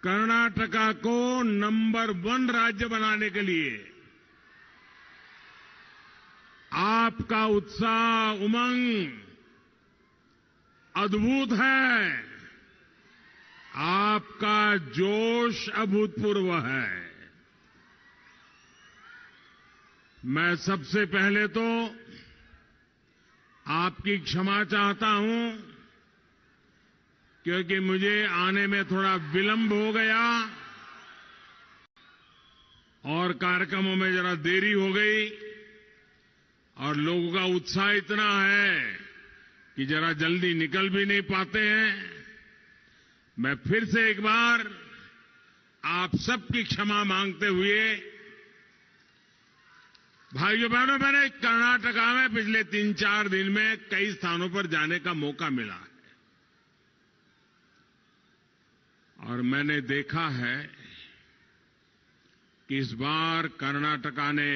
कर्नाटका को नंबर 1 राज्य बनाने के लिए आपका उत्साह, उमंग अद्भुत है। आपका जोश अभूतपूर्व है। मैं सबसे पहले तो आपकी क्षमा चाहता हूं, क्योंकि मुझे आने में थोड़ा विलंब हो गया और कार्यक्रमों में जरा देरी हो गई और लोगों का उत्साह इतना है कि जरा जल्दी निकल भी नहीं पाते हैं। मैं फिर से एक बार आप सबकी क्षमा मांगते हुए, भाइयों बहनों, मैंने कर्नाटका में पिछले 3-4 दिन में कई स्थानों पर जाने का मौका मिला है और मैंने देखा है कि इस बार कर्नाटका ने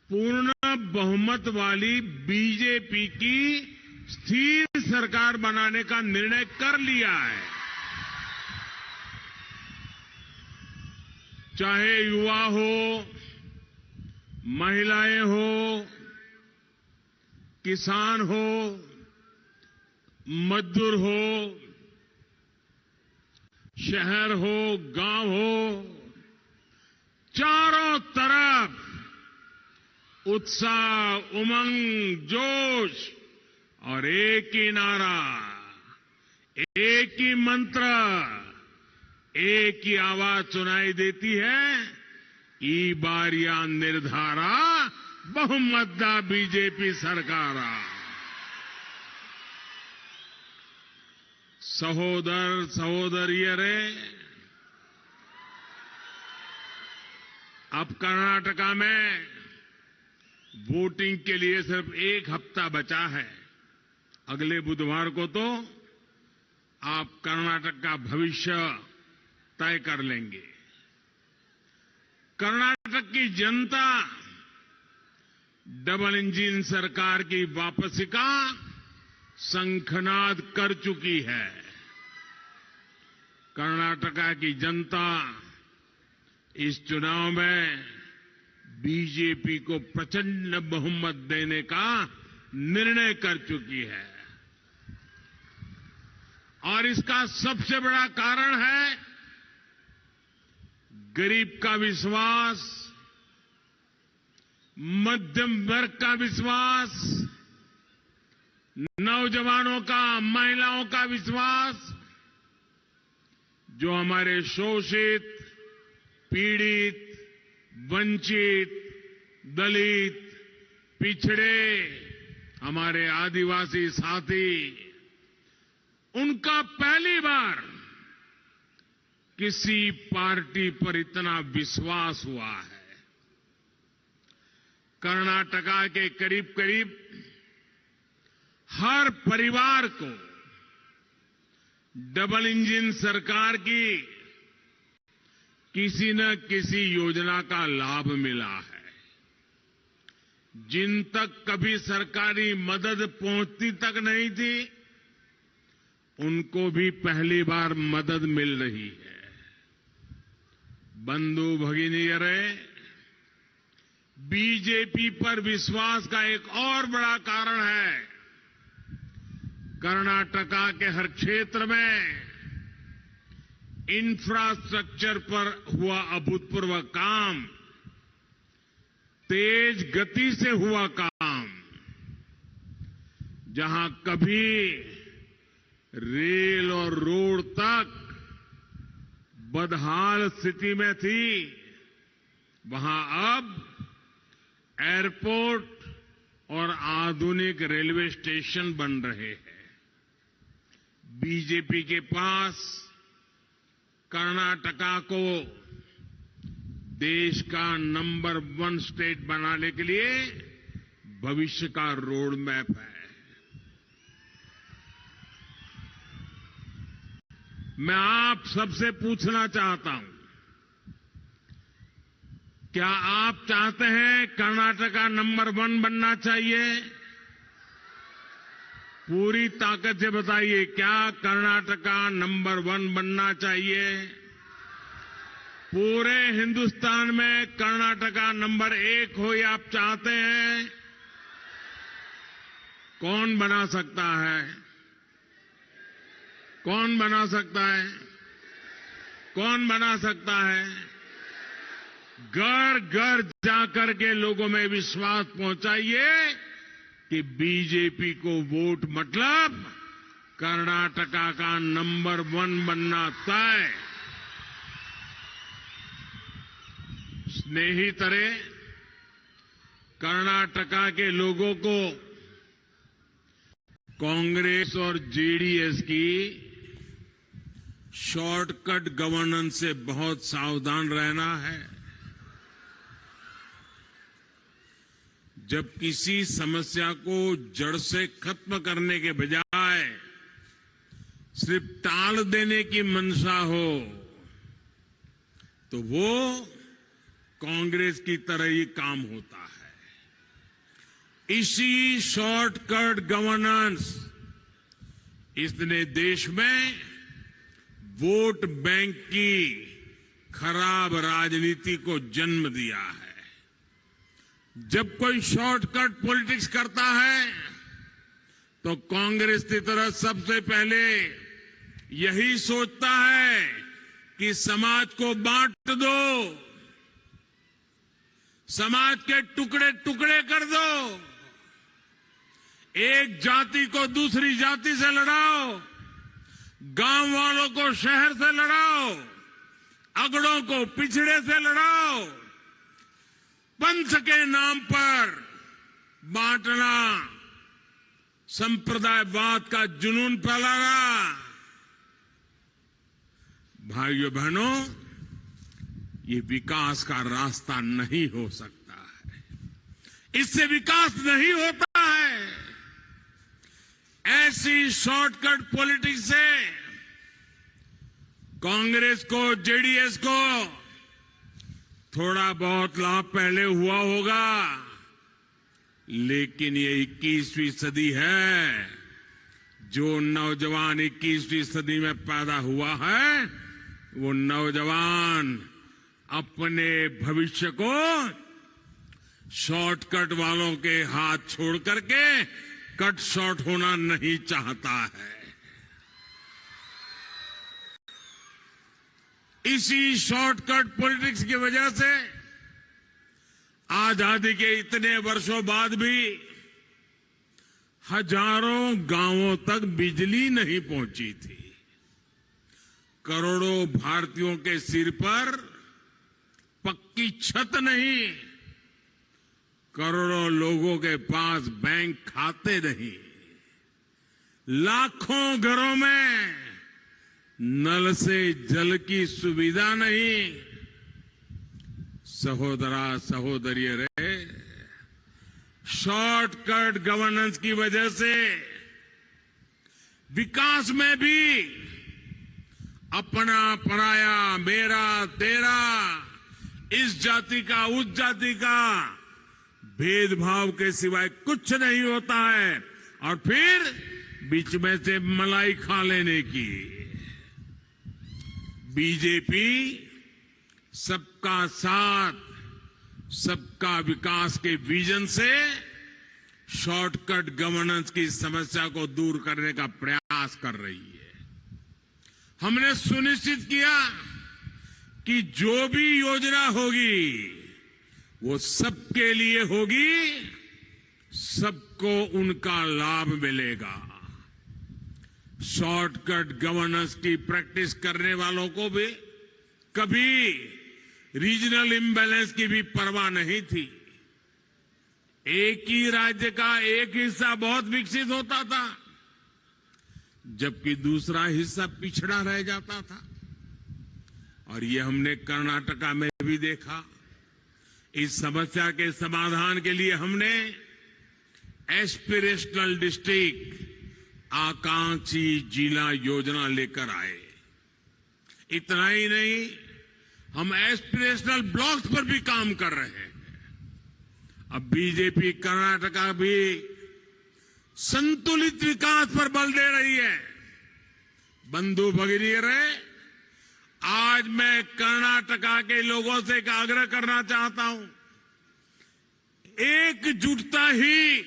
पूर्ण बहुमत वाली बीजेपी की स्थिर सरकार बनाने का निर्णय कर लिया है। चाहे युवा हो, महिलाएं हो, किसान हो, मजदूर हो, शहर हो, गांव हो, चारों तरफ उत्साह, उमंग, जोश और एक ही नारा, एक ही मंत्र, एक ही आवाज सुनाई देती है, ई बारिया निर्धारा बहुमत बीजेपी सरकारा। सहोदर सहोदरियरे, अब कर्नाटका में वोटिंग के लिए सिर्फ 1 हफ्ता बचा है। अगले बुधवार को तो आप कर्नाटक का भविष्य तय कर लेंगे। कर्नाटक की जनता डबल इंजन सरकार की वापसी का शंखनाद कर चुकी है। कर्नाटका की जनता इस चुनाव में बीजेपी को प्रचंड बहुमत देने का निर्णय कर चुकी है और इसका सबसे बड़ा कारण है गरीब का विश्वास, मध्यम वर्ग का विश्वास, नौजवानों का, महिलाओं का विश्वास, जो हमारे शोषित, पीड़ित, वंचित, दलित, पिछड़े, हमारे आदिवासी साथी, उनका पहली बार किसी पार्टी पर इतना विश्वास हुआ है। कर्नाटका के करीब करीब हर परिवार को डबल इंजन सरकार की किसी न किसी योजना का लाभ मिला है। जिन तक कभी सरकारी मदद पहुंचती तक नहीं थी, उनको भी पहली बार मदद मिल रही है। बंधु भगिनीयरे, बीजेपी पर विश्वास का एक और बड़ा कारण है कर्नाटका के हर क्षेत्र में इंफ्रास्ट्रक्चर पर हुआ अभूतपूर्व काम, तेज गति से हुआ काम। जहां कभी रेल और रोड तक बदहाल स्थिति में थी, वहां अब एयरपोर्ट और आधुनिक रेलवे स्टेशन बन रहे हैं। बीजेपी के पास कर्नाटका को देश का नंबर 1 स्टेट बनाने के लिए भविष्य का रोड मैप है। मैं आप सबसे पूछना चाहता हूं, क्या आप चाहते हैं कर्नाटका नंबर 1 बनना चाहिए? पूरी ताकत से बताइए, क्या कर्नाटका नंबर 1 बनना चाहिए? पूरे हिंदुस्तान में कर्नाटका नंबर 1 हो, ये आप चाहते हैं? कौन बना सकता है? कौन बना सकता है? कौन बना सकता है? घर घर जाकर के लोगों में विश्वास पहुंचाइए कि बीजेपी को वोट मतलब कर्नाटका का नंबर 1 बनना तय। स्नेहितरे, कर्नाटका के लोगों को कांग्रेस और जेडीएस की शॉर्टकट गवर्नेंस से बहुत सावधान रहना है। जब किसी समस्या को जड़ से खत्म करने के बजाय सिर्फ टाल देने की मंशा हो, तो वो कांग्रेस की तरह ही काम होता है। इसी शॉर्टकट गवर्नेंस इसने देश में वोट बैंक की खराब राजनीति को जन्म दिया है। जब कोई शॉर्टकट पॉलिटिक्स करता है तो कांग्रेस की तरह सबसे पहले यही सोचता है कि समाज को बांट दो, समाज के टुकड़े टुकड़े कर दो, एक जाति को दूसरी जाति से लड़ाओ, गांव वालों को शहर से लड़ाओ, अगड़ों को पिछड़े से लड़ाओ, पंथ के नाम पर बांटना, संप्रदायवाद का जुनून फैलाना। भाइयों बहनों, ये विकास का रास्ता नहीं हो सकता है। इससे विकास नहीं होता है। ऐसी शॉर्टकट पॉलिटिक्स से कांग्रेस को, जेडीएस को थोड़ा बहुत लाभ पहले हुआ होगा, लेकिन ये 21वीं सदी है। जो नौजवान 21वीं सदी में पैदा हुआ है, वो नौजवान अपने भविष्य को शॉर्टकट वालों के हाथ छोड़ करके कट शॉर्ट होना नहीं चाहता है। इसी शॉर्टकट पॉलिटिक्स की वजह से आजादी के इतने वर्षों बाद भी हजारों गांवों तक बिजली नहीं पहुंची थी। करोड़ों भारतीयों के सिर पर पक्की छत नहीं, करोड़ों लोगों के पास बैंक खाते नहीं, लाखों घरों में नल से जल की सुविधा नहीं। सहोदरा सहोदरियों रे, शॉर्टकट गवर्नेंस की वजह से विकास में भी अपना पराया, मेरा तेरा, इस जाति का उस जाति का भेदभाव के सिवाय कुछ नहीं होता है, और फिर बीच में से मलाई खा लेने की। बीजेपी सबका साथ, सबका विकास के विजन से शॉर्टकट गवर्नेंस की समस्या को दूर करने का प्रयास कर रही है। हमने सुनिश्चित किया कि जो भी योजना होगी वो सबके लिए होगी, सबको उनका लाभ मिलेगा। शॉर्टकट गवर्नेंस की प्रैक्टिस करने वालों को भी कभी रीजनल इम्बैलेंस की भी परवाह नहीं थी। एक ही राज्य का एक हिस्सा बहुत विकसित होता था, जबकि दूसरा हिस्सा पिछड़ा रह जाता था। और ये हमने कर्नाटका में भी देखा। इस समस्या के समाधान के लिए हमने एस्पिरेशनल डिस्ट्रिक्ट, आकांक्षी जिला योजना लेकर आए। इतना ही नहीं, हम एस्पिरेशनल ब्लॉक्स पर भी काम कर रहे हैं। अब बीजेपी कर्नाटका भी संतुलित विकास पर बल दे रही है। बंधु भगिनी, आज मैं कर्नाटका के लोगों से एक आग्रह करना चाहता हूं। एकजुटता ही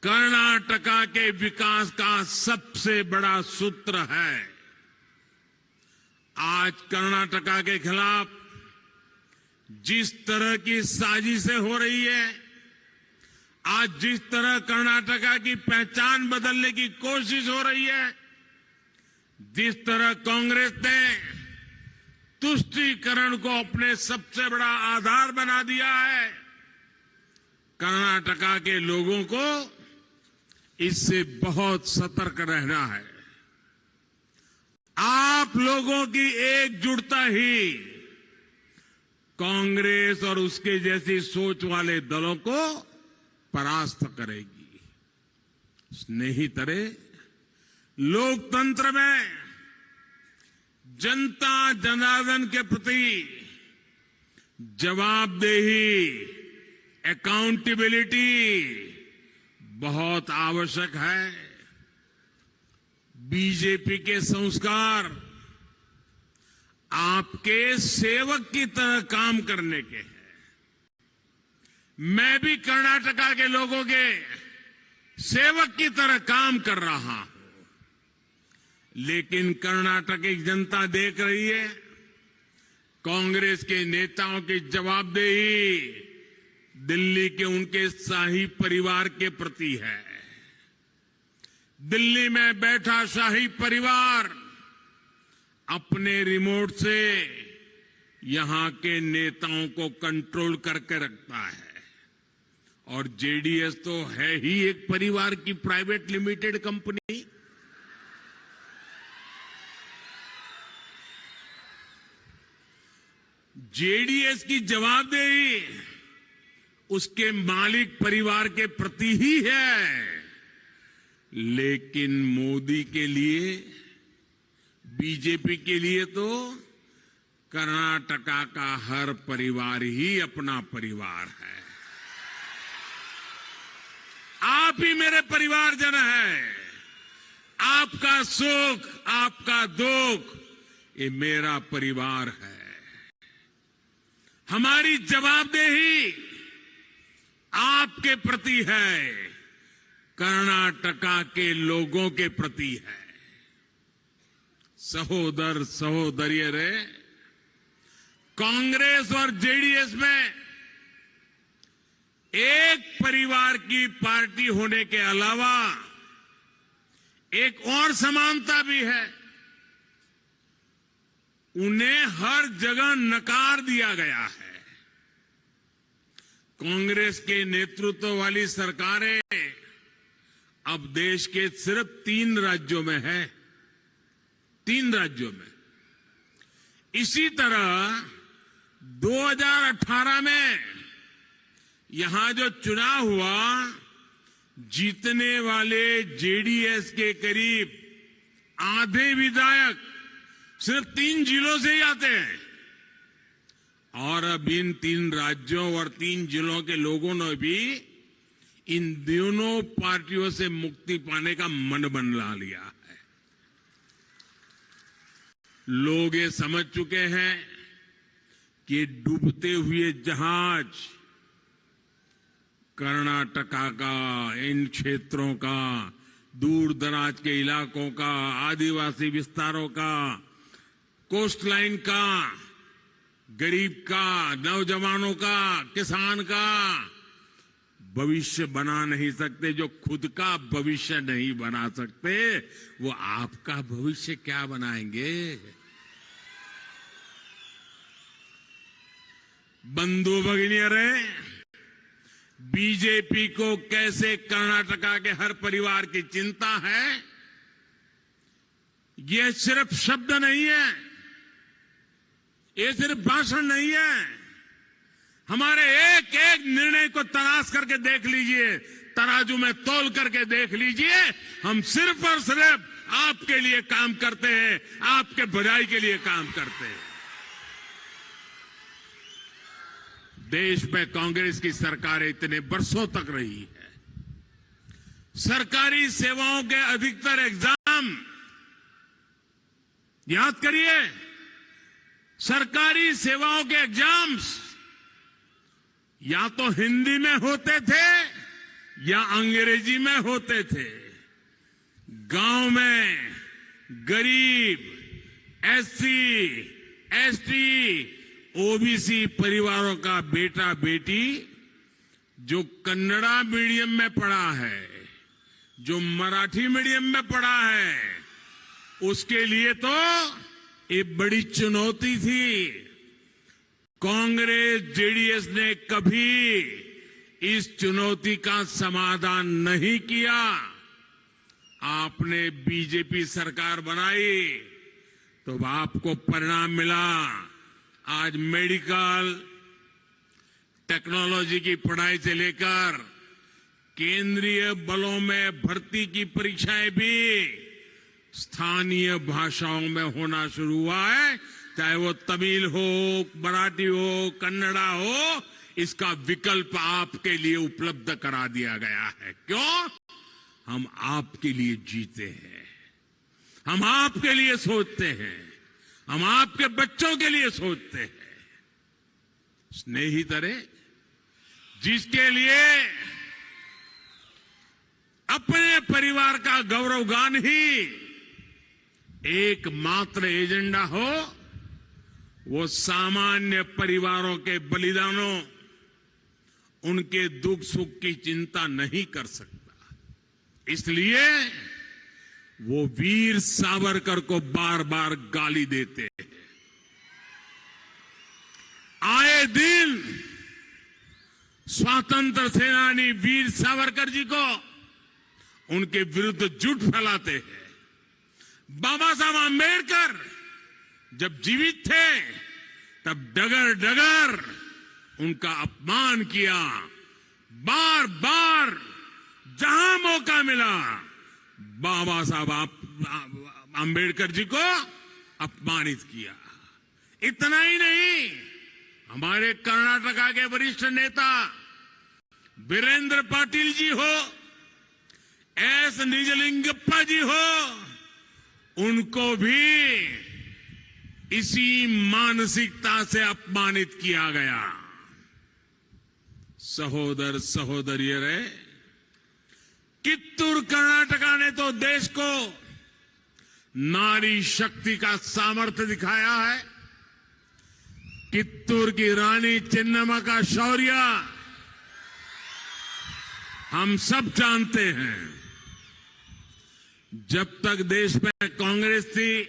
कर्नाटका के विकास का सबसे बड़ा सूत्र है। आज कर्नाटका के खिलाफ जिस तरह की साजिशें हो रही है, आज जिस तरह कर्नाटका की पहचान बदलने की कोशिश हो रही है, जिस तरह कांग्रेस ने तुष्टीकरण को अपने सबसे बड़ा आधार बना दिया है, कर्नाटका के लोगों को इससे बहुत सतर्क रहना है। आप लोगों की एकजुटता ही कांग्रेस और उसके जैसी सोच वाले दलों को परास्त करेगी। स्नेहितरे, लोकतंत्र में जनता जनार्दन के प्रति जवाबदेही, अकाउंटेबिलिटी बहुत आवश्यक है। बीजेपी के संस्कार आपके सेवक की तरह काम करने के हैं। मैं भी कर्नाटका के लोगों के सेवक की तरह काम कर रहा हूं, लेकिन कर्नाटक की जनता देख रही है कांग्रेस के नेताओं की जवाबदेही दिल्ली के उनके शाही परिवार के प्रति है। दिल्ली में बैठा शाही परिवार अपने रिमोट से यहां के नेताओं को कंट्रोल करके रखता है, और जेडीएस तो है ही एक परिवार की प्राइवेट लिमिटेड कंपनी। जेडीएस की जवाबदेही उसके मालिक परिवार के प्रति ही है, लेकिन मोदी के लिए, बीजेपी के लिए तो कर्नाटका का हर परिवार ही अपना परिवार है। आप ही मेरे परिवारजन हैं। आपका सुख, आपका दुख, ये मेरा परिवार है। हमारी जवाबदेही आपके प्रति है, कर्नाटका के लोगों के प्रति है। सहोदर सहोदरियों रे, कांग्रेस और जेडीएस में एक परिवार की पार्टी होने के अलावा एक और समानता भी है। उन्हें हर जगह नकार दिया गया है। कांग्रेस के नेतृत्व वाली सरकारें अब देश के सिर्फ 3 राज्यों में है, 3 राज्यों में। इसी तरह 2018 में यहां जो चुनाव हुआ, जीतने वाले जेडीएस के करीब आधे विधायक सिर्फ 3 जिलों से ही आते हैं, और अब इन 3 राज्यों और 3 जिलों के लोगों ने भी इन दोनों पार्टियों से मुक्ति पाने का मन बना लिया है। लोग ये समझ चुके हैं कि डूबते हुए जहाज कर्नाटका का, इन क्षेत्रों का, दूर दराज के इलाकों का, आदिवासी विस्तारों का, कोस्टलाइन का, गरीब का, नौजवानों का, किसान का भविष्य बना नहीं सकते। जो खुद का भविष्य नहीं बना सकते, वो आपका भविष्य क्या बनाएंगे? बंधु भगिनियों रे, बीजेपी को कैसे कर्नाटका के हर परिवार की चिंता है, ये सिर्फ शब्द नहीं है, ये सिर्फ भाषण नहीं है। हमारे एक एक निर्णय को तलाश करके देख लीजिए, तराजू में तौल करके देख लीजिए। हम सिर्फ और सिर्फ आपके लिए काम करते हैं, आपके भलाई के लिए काम करते हैं। देश में कांग्रेस की सरकारें इतने वर्षों तक रही है, सरकारी सेवाओं के अधिकतर एग्जाम, याद करिए, सरकारी सेवाओं के एग्जाम्स या तो हिंदी में होते थे या अंग्रेजी में होते थे। गांव में गरीब, एससी, एसटी, ओबीसी परिवारों का बेटा बेटी जो कन्नड़ा मीडियम में पढ़ा है, जो मराठी मीडियम में पढ़ा है, उसके लिए तो ये बड़ी चुनौती थी। कांग्रेस, जेडीएस ने कभी इस चुनौती का समाधान नहीं किया। आपने बीजेपी सरकार बनाई तो आपको परिणाम मिला। आज मेडिकल टेक्नोलॉजी की पढ़ाई से लेकर केंद्रीय बलों में भर्ती की परीक्षाएं भी स्थानीय भाषाओं में होना शुरू हुआ है, चाहे वो तमिल हो, मराठी हो, कन्नड़ा हो। इसका विकल्प आपके लिए उपलब्ध करा दिया गया है। क्यों? हम आपके लिए जीते हैं, हम आपके लिए सोचते हैं, हम आपके बच्चों के लिए सोचते हैं। स्नेहितरे, जिसके लिए अपने परिवार का गौरवगान ही एकमात्र एजेंडा हो, वो सामान्य परिवारों के बलिदानों, उनके दुख सुख की चिंता नहीं कर सकता। इसलिए वो वीर सावरकर को बार बार गाली देते हैं। आए दिन स्वतंत्र सेनानी वीर सावरकर जी को उनके विरुद्ध झूठ फैलाते हैं। बाबा साहब आंबेडकर जब जीवित थे तब डगर डगर उनका अपमान किया। बार बार जहां मौका मिला बाबा साहब आंबेडकर जी को अपमानित किया। इतना ही नहीं, हमारे कर्नाटका के वरिष्ठ नेता वीरेंद्र पाटिल जी हो, एस निजलिंगप्पा जी हो, उनको भी इसी मानसिकता से अपमानित किया गया। सहोदर सहोदरियों रे, कित्तूर कर्नाटका ने तो देश को नारी शक्ति का सामर्थ्य दिखाया है। कित्तूर की रानी चेन्नम्मा का शौर्य हम सब जानते हैं। जब तक देश में कांग्रेस थी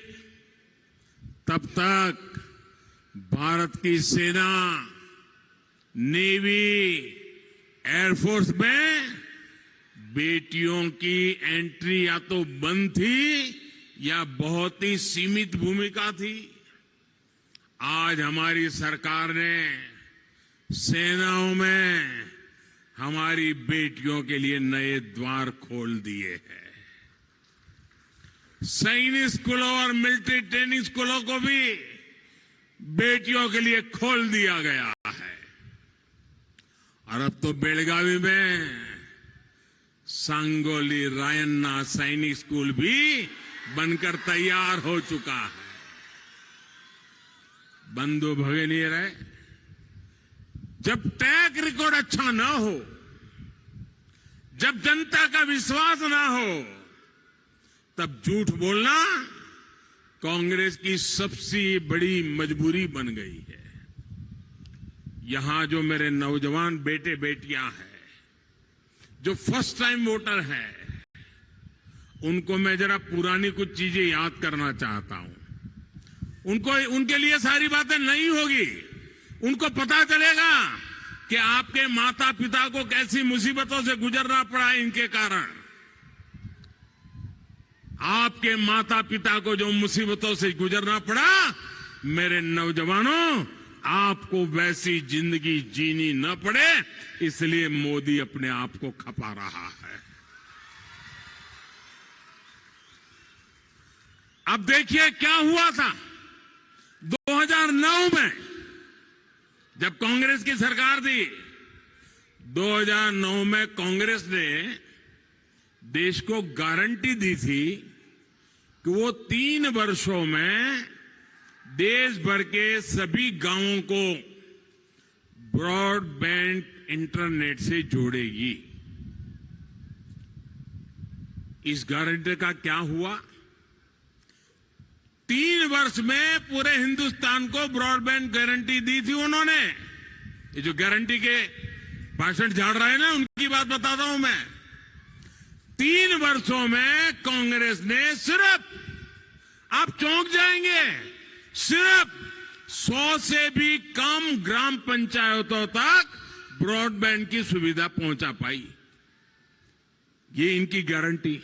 तब तक भारत की सेना, नेवी, एयरफोर्स में बेटियों की एंट्री या तो बंद थी या बहुत ही सीमित भूमिका थी। आज हमारी सरकार ने सेनाओं में हमारी बेटियों के लिए नए द्वार खोल दिए हैं। सैनिक स्कूलों और मिलिट्री ट्रेनिंग स्कूलों को भी बेटियों के लिए खोल दिया गया है। और अब तो बेलगावी में सांगोली रायन्ना सैनिक स्कूल भी बनकर तैयार हो चुका है। बंधु भगिनी रहे, जब ट्रैक रिकॉर्ड अच्छा ना हो, जब जनता का विश्वास ना हो, तब झूठ बोलना कांग्रेस की सबसे बड़ी मजबूरी बन गई है। यहां जो मेरे नौजवान बेटे बेटियां हैं, जो फर्स्ट टाइम वोटर हैं, उनको मैं जरा पुरानी कुछ चीजें याद करना चाहता हूं। उनको उनके लिए सारी बातें नहीं होगी। उनको पता चलेगा कि आपके माता पिता को कैसी मुसीबतों से गुजरना पड़ा इनके कारण। आपके माता पिता को जो मुसीबतों से गुजरना पड़ा, मेरे नौजवानों, आपको वैसी जिंदगी जीनी न पड़े, इसलिए मोदी अपने आप को खपा रहा है। अब देखिए क्या हुआ था 2009 में, जब कांग्रेस की सरकार थी। 2009 में कांग्रेस ने देश को गारंटी दी थी कि वो 3 वर्षों में देश भर के सभी गांवों को ब्रॉडबैंड इंटरनेट से जोड़ेगी। इस गारंटी का क्या हुआ? 3 वर्ष में पूरे हिंदुस्तान को ब्रॉडबैंड गारंटी दी थी उन्होंने। ये जो गारंटी के भाषण झाड़ रहे हैं ना, उनकी बात बताता हूं मैं। 3 वर्षों में कांग्रेस ने सिर्फ, आप चौंक जाएंगे, सिर्फ 100 से भी कम ग्राम पंचायतों तक ब्रॉडबैंड की सुविधा पहुंचा पाई। ये इनकी गारंटी।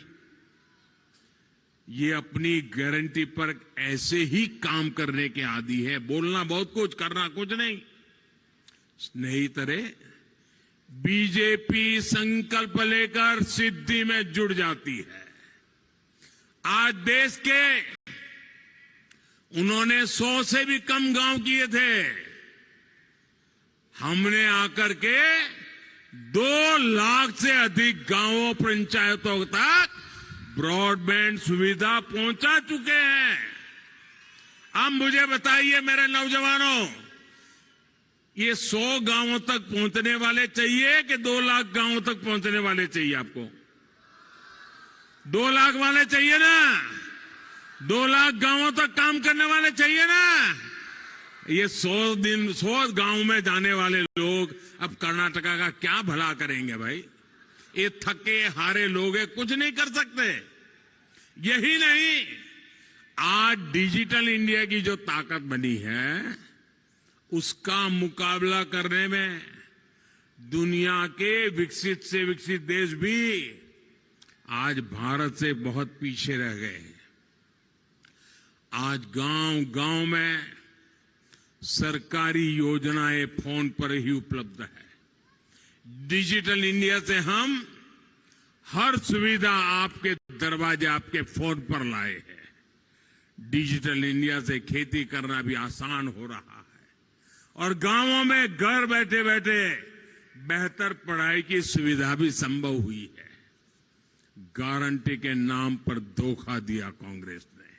ये अपनी गारंटी पर ऐसे ही काम करने के आदी है। बोलना बहुत कुछ, करना कुछ नहीं। स्नेहितरे, बीजेपी संकल्प लेकर सिद्धि में जुड़ जाती है। आज देश के उन्होंने 100 से भी कम गांव किए थे। हमने आकर के 2 लाख से अधिक गांवों, पंचायतों तक ब्रॉडबैंड सुविधा पहुंचा चुके हैं। अब मुझे बताइए मेरे नौजवानों, ये 100 गांवों तक पहुंचने वाले चाहिए कि 2 लाख गांवों तक पहुंचने वाले चाहिए? आपको 2 लाख वाले चाहिए ना? 2 लाख गांवों तक काम करने वाले चाहिए ना? ये 100 गांव में जाने वाले लोग अब कर्नाटका का क्या भला करेंगे भाई? ये थके हारे लोग हैं, कुछ नहीं कर सकते। यही नहीं, आज डिजिटल इंडिया की जो ताकत बनी है, उसका मुकाबला करने में दुनिया के विकसित से विकसित देश भी आज भारत से बहुत पीछे रह गए हैं। आज गांव गांव में सरकारी योजनाएं फोन पर ही उपलब्ध है। डिजिटल इंडिया से हम हर सुविधा आपके दरवाजे, आपके फोन पर लाए हैं। डिजिटल इंडिया से खेती करना भी आसान हो रहा है और गांवों में घर बैठे बैठे बेहतर पढ़ाई की सुविधा भी संभव हुई है। गारंटी के नाम पर धोखा दिया कांग्रेस ने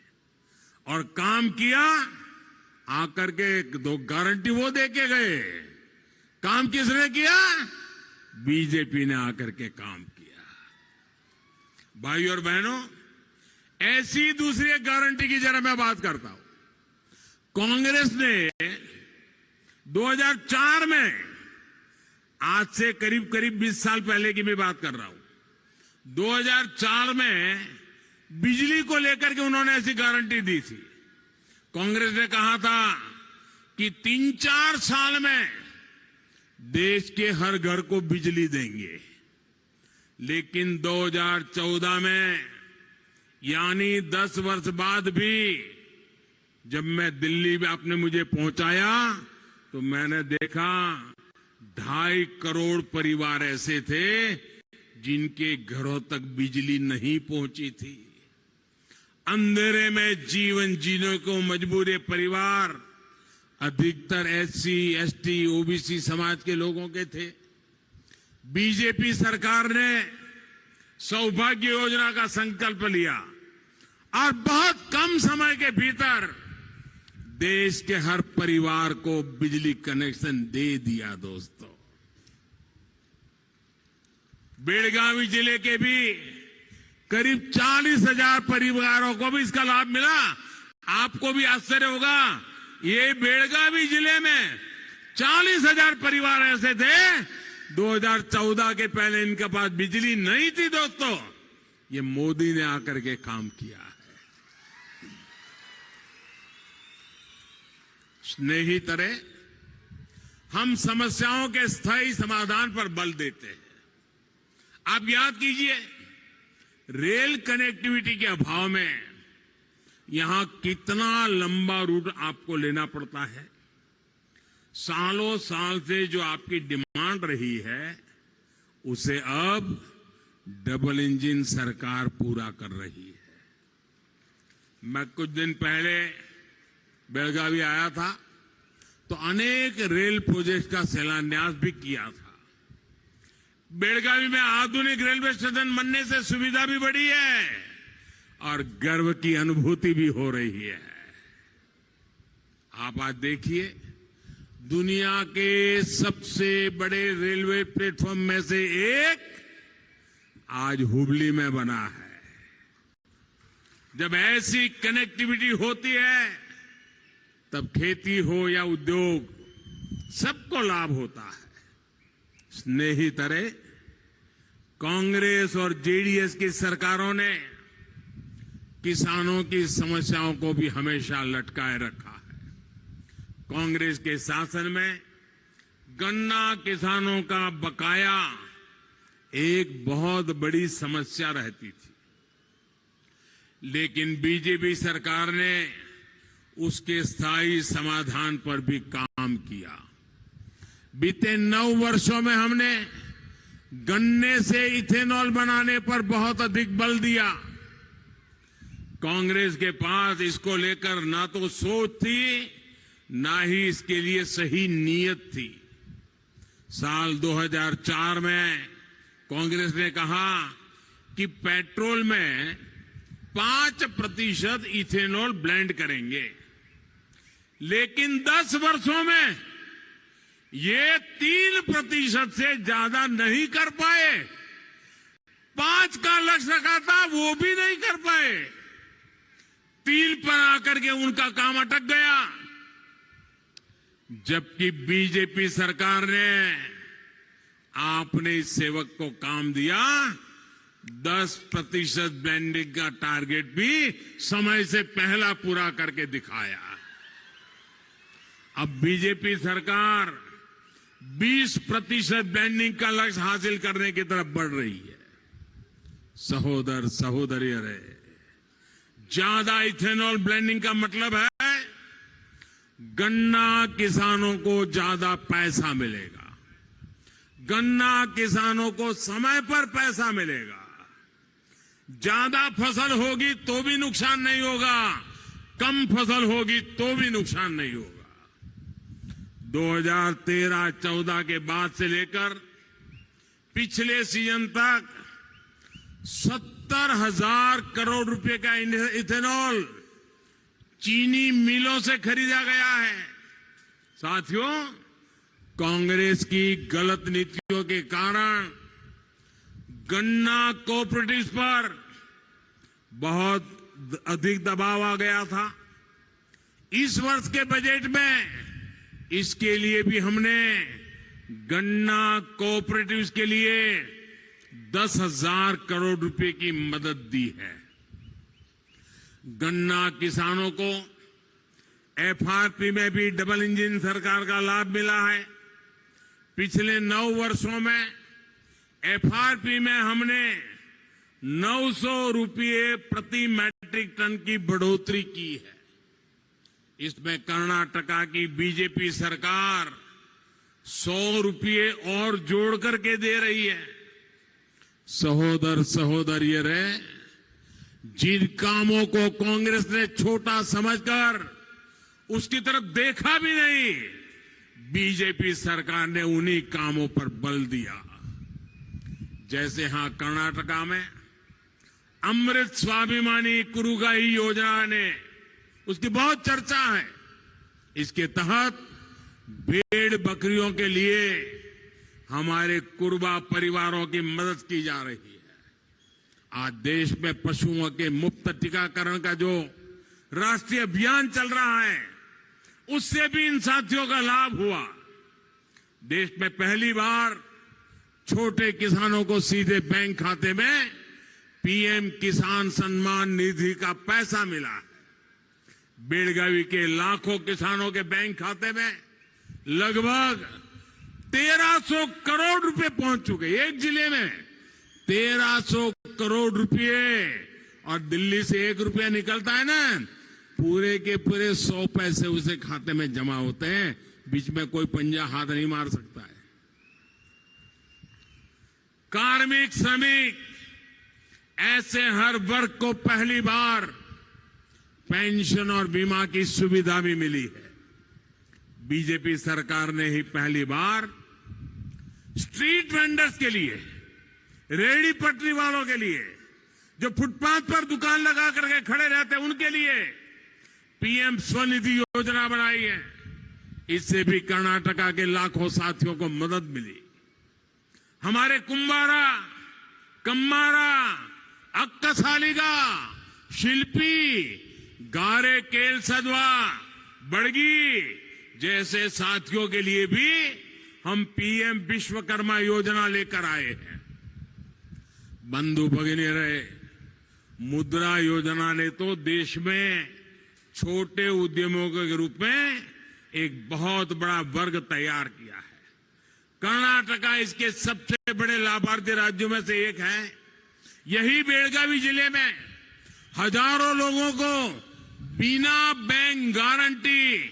और काम किया। आकर के 2 गारंटी वो दे के गए, काम किसने किया? बीजेपी ने आकर के काम किया। भाइयों और बहनों, ऐसी दूसरी गारंटी की जरा मैं बात करता हूं। कांग्रेस ने 2004 में, आज से करीब करीब 20 साल पहले की मैं बात कर रहा हूं, 2004 में बिजली को लेकर के उन्होंने ऐसी गारंटी दी थी। कांग्रेस ने कहा था कि 3-4 साल में देश के हर घर को बिजली देंगे। लेकिन 2014 में, यानी 10 वर्ष बाद भी, जब मैं दिल्ली में आपने मुझे पहुंचाया तो मैंने देखा 2.5 करोड़ परिवार ऐसे थे जिनके घरों तक बिजली नहीं पहुंची थी। अंधेरे में जीवन जीने को मजबूर परिवार अधिकतर SC, ST, OBC समाज के लोगों के थे। बीजेपी सरकार ने सौभाग्य योजना का संकल्प लिया और बहुत कम समय के भीतर देश के हर परिवार को बिजली कनेक्शन दे दिया। दोस्तों, बेलगावी जिले के भी करीब 40,000 परिवारों को भी इसका लाभ मिला। आपको भी आश्चर्य होगा, ये बेलगावी जिले में 40,000 परिवार ऐसे थे 2014 के पहले इनके पास बिजली नहीं थी। दोस्तों, ये मोदी ने आकर के काम किया है। स्नेहितरे, हम समस्याओं के स्थायी समाधान पर बल देते हैं। आप याद कीजिए, रेल कनेक्टिविटी के अभाव में यहां कितना लंबा रूट आपको लेना पड़ता है। सालों साल से जो आपकी डिमांड रही है, उसे अब डबल इंजन सरकार पूरा कर रही है। मैं कुछ दिन पहले बेलगावी आया था तो अनेक रेल प्रोजेक्ट का शिलान्यास भी किया था। बेलगावी में आधुनिक रेलवे स्टेशन बनने से सुविधा भी बढ़ी है और गर्व की अनुभूति भी हो रही है। आप आज देखिए, दुनिया के सबसे बड़े रेलवे प्लेटफॉर्म में से एक आज हुबली में बना है। जब ऐसी कनेक्टिविटी होती है तब खेती हो या उद्योग, सबको लाभ होता है। स्नेहितरे, कांग्रेस और जेडीएस की सरकारों ने किसानों की समस्याओं को भी हमेशा लटकाए रखा है। कांग्रेस के शासन में गन्ना किसानों का बकाया एक बहुत बड़ी समस्या रहती थी, लेकिन बीजेपी सरकार ने उसके स्थायी समाधान पर भी काम किया। बीते 9 वर्षों में हमने गन्ने से इथेनॉल बनाने पर बहुत अधिक बल दिया। कांग्रेस के पास इसको लेकर ना तो सोच थी, ना ही इसके लिए सही नीयत थी। साल 2004 में कांग्रेस ने कहा कि पेट्रोल में 5% इथेनॉल ब्लेंड करेंगे, लेकिन 10 वर्षों में ये 3% से ज्यादा नहीं कर पाए। 5 का लक्ष्य रखा था, वो भी नहीं कर पाए। 3 पर आकर के उनका काम अटक गया। जबकि बीजेपी सरकार ने आपने इस सेवक को काम दिया, 10% ब्लेंडिंग का टारगेट भी समय से पहला पूरा करके दिखाया। अब बीजेपी सरकार 20% ब्लेंडिंग का लक्ष्य हासिल करने की तरफ बढ़ रही है। सहोदर सहोदरियों, ज्यादा इथेनॉल ब्लेंडिंग का मतलब है गन्ना किसानों को ज्यादा पैसा मिलेगा, गन्ना किसानों को समय पर पैसा मिलेगा। ज्यादा फसल होगी तो भी नुकसान नहीं होगा, कम फसल होगी तो भी नुकसान नहीं होगा। 2013-14 के बाद से लेकर पिछले सीजन तक 70,000 करोड़ रुपए का इथेनॉल चीनी मिलों से खरीदा गया है। साथियों, कांग्रेस की गलत नीतियों के कारण गन्ना कोऑपरेटिव्स पर बहुत अधिक दबाव आ गया था। इस वर्ष के बजट में इसके लिए भी हमने गन्ना कोऑपरेटिव्स के लिए 10,000 करोड़ रुपए की मदद दी है। गन्ना किसानों को एफआरपी में भी डबल इंजन सरकार का लाभ मिला है। पिछले 9 वर्षों में एफआरपी में हमने 900 रुपये प्रति मैट्रिक टन की बढ़ोतरी की है। इसमें कर्नाटका की बीजेपी सरकार 100 रुपये और जोड़ करके दे रही है। सहोदर सहोदरियों, जिन कामों को कांग्रेस ने छोटा समझकर उसकी तरफ देखा भी नहीं, बीजेपी सरकार ने उन्हीं कामों पर बल दिया। जैसे यहां कर्नाटका में अमृत स्वाभिमानी कुरुगाई योजना ने, उसकी बहुत चर्चा है। इसके तहत भेड़ बकरियों के लिए हमारे कुर्बा परिवारों की मदद की जा रही है। आज देश में पशुओं के मुफ्त टीकाकरण का जो राष्ट्रीय अभियान चल रहा है, उससे भी इन साथियों का लाभ हुआ। देश में पहली बार छोटे किसानों को सीधे बैंक खाते में पीएम किसान सम्मान निधि का पैसा मिला है। बेलगावी के लाखों किसानों के बैंक खाते में लगभग 1300 करोड़ रुपए पहुंच चुके। एक जिले में 1300 करोड़ रुपए, और दिल्ली से 1 रुपया निकलता है ना, पूरे के पूरे 100 पैसे उसे खाते में जमा होते हैं। बीच में कोई पंजा हाथ नहीं मार सकता है। कार्मिक, श्रमिक, ऐसे हर वर्ग को पहली बार पेंशन और बीमा की सुविधा भी मिली है। बीजेपी सरकार ने ही पहली बार स्ट्रीट वेंडर्स के लिए, रेहड़ी पटरी वालों के लिए, जो फुटपाथ पर दुकान लगा करके खड़े रहते हैं, उनके लिए पीएम स्वनिधि योजना बनाई है। इससे भी कर्नाटका के लाखों साथियों को मदद मिली। हमारे कुंभारा, कम्मारा, अक्कसालिगा, शिल्पी, गारे केल सदवा, बड़गी जैसे साथियों के लिए भी हम पीएम विश्वकर्मा योजना लेकर आए हैं। बंधु भगिनी रहे, मुद्रा योजना ने तो देश में छोटे उद्यमों के रूप में एक बहुत बड़ा वर्ग तैयार किया है। कर्नाटका इसके सबसे बड़े लाभार्थी राज्यों में से एक है। यही बेलगावी जिले में हजारों लोगों को बिना बैंक गारंटी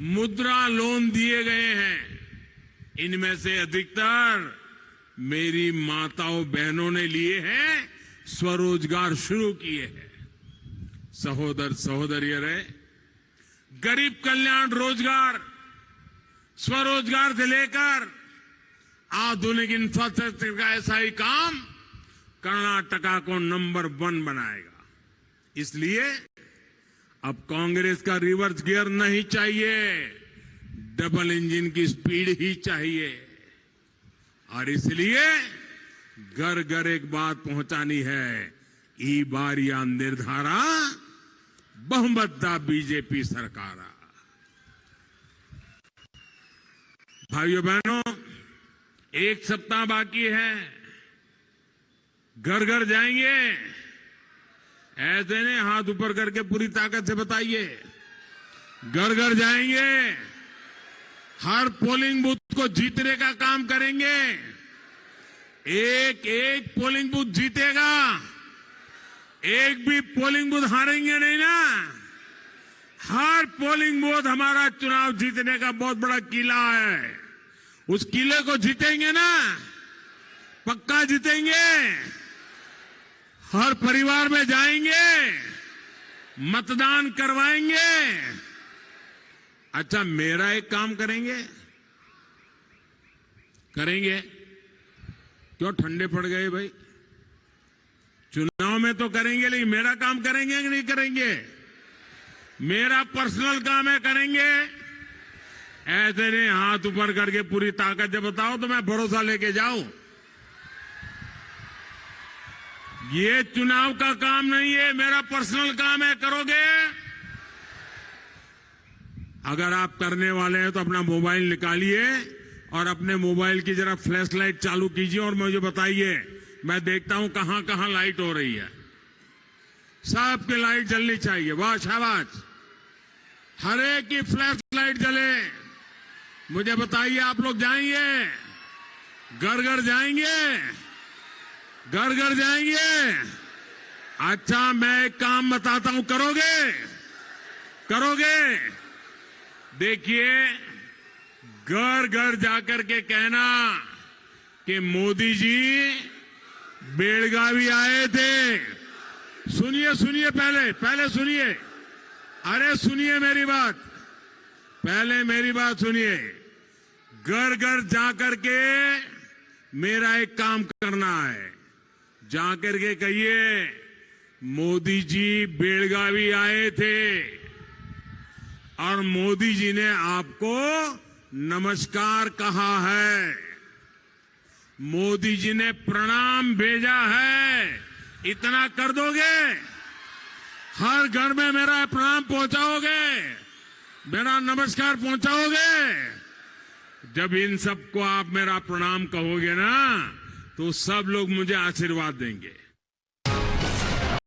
मुद्रा लोन दिए गए हैं। इनमें से अधिकतर मेरी माताओं बहनों ने लिए हैं, स्वरोजगार शुरू किए हैं। सहोदर सहोदरियों रे, गरीब कल्याण रोजगार, स्वरोजगार से लेकर आधुनिक इंफ्रास्ट्रक्चर का ऐसा ही काम कर्नाटका को नंबर 1 बनाएगा। इसलिए अब कांग्रेस का रिवर्स गियर नहीं चाहिए, डबल इंजन की स्पीड ही चाहिए। और इसलिए घर घर एक बात पहुंचानी है, ई बार या निर्धारा बहुमतदा बीजेपी सरकार। भाइयों बहनों, एक सप्ताह बाकी है, घर घर जाएंगे। ऐसे नहीं, हाथ ऊपर करके पूरी ताकत से बताइए। घर घर जाएंगे, हर पोलिंग बूथ को जीतने का काम करेंगे। एक एक पोलिंग बूथ जीतेगा, एक भी पोलिंग बूथ हारेंगे नहीं ना। हर पोलिंग बूथ हमारा चुनाव जीतने का बहुत बड़ा किला है। उस किले को जीतेंगे ना, पक्का जीतेंगे। हर परिवार में जाएंगे, मतदान करवाएंगे। अच्छा, मेरा एक काम करेंगे? करेंगे? क्यों ठंडे पड़ गए भाई? चुनाव में तो करेंगे, लेकिन मेरा काम करेंगे कि नहीं करेंगे? मेरा पर्सनल काम है, करेंगे? ऐसे नहीं हाथ ऊपर करके पूरी ताकत से बताओ तो मैं भरोसा लेके जाऊं। ये चुनाव का काम नहीं है, मेरा पर्सनल काम है। करोगे? अगर आप करने वाले हैं तो अपना मोबाइल निकालिए और अपने मोबाइल की जरा फ्लैश लाइट चालू कीजिए और मुझे बताइए। मैं देखता हूं कहां कहां लाइट हो रही है। सबकी लाइट जलनी चाहिए। वाह, शाबाश। हर एक की फ्लैश लाइट जले। मुझे बताइए, आप लोग जाएंगे? घर घर जाएंगे? घर घर जाएंगे? अच्छा, मैं एक काम बताता हूं, करोगे? करोगे? देखिए, घर घर जाकर के कहना कि मोदी जी बेलगावी आए थे। सुनिए सुनिए, पहले सुनिए। अरे सुनिए मेरी बात, पहले मेरी बात सुनिए। घर घर जाकर के मेरा एक काम करना है। जाकर के कहिए, मोदी जी बेलगावी आए थे और मोदी जी ने आपको नमस्कार कहा है, मोदी जी ने प्रणाम भेजा है। इतना कर दोगे? हर घर में मेरा प्रणाम पहुंचाओगे, मेरा नमस्कार पहुंचाओगे? जब इन सबको आप मेरा प्रणाम कहोगे ना, तो सब लोग मुझे आशीर्वाद देंगे।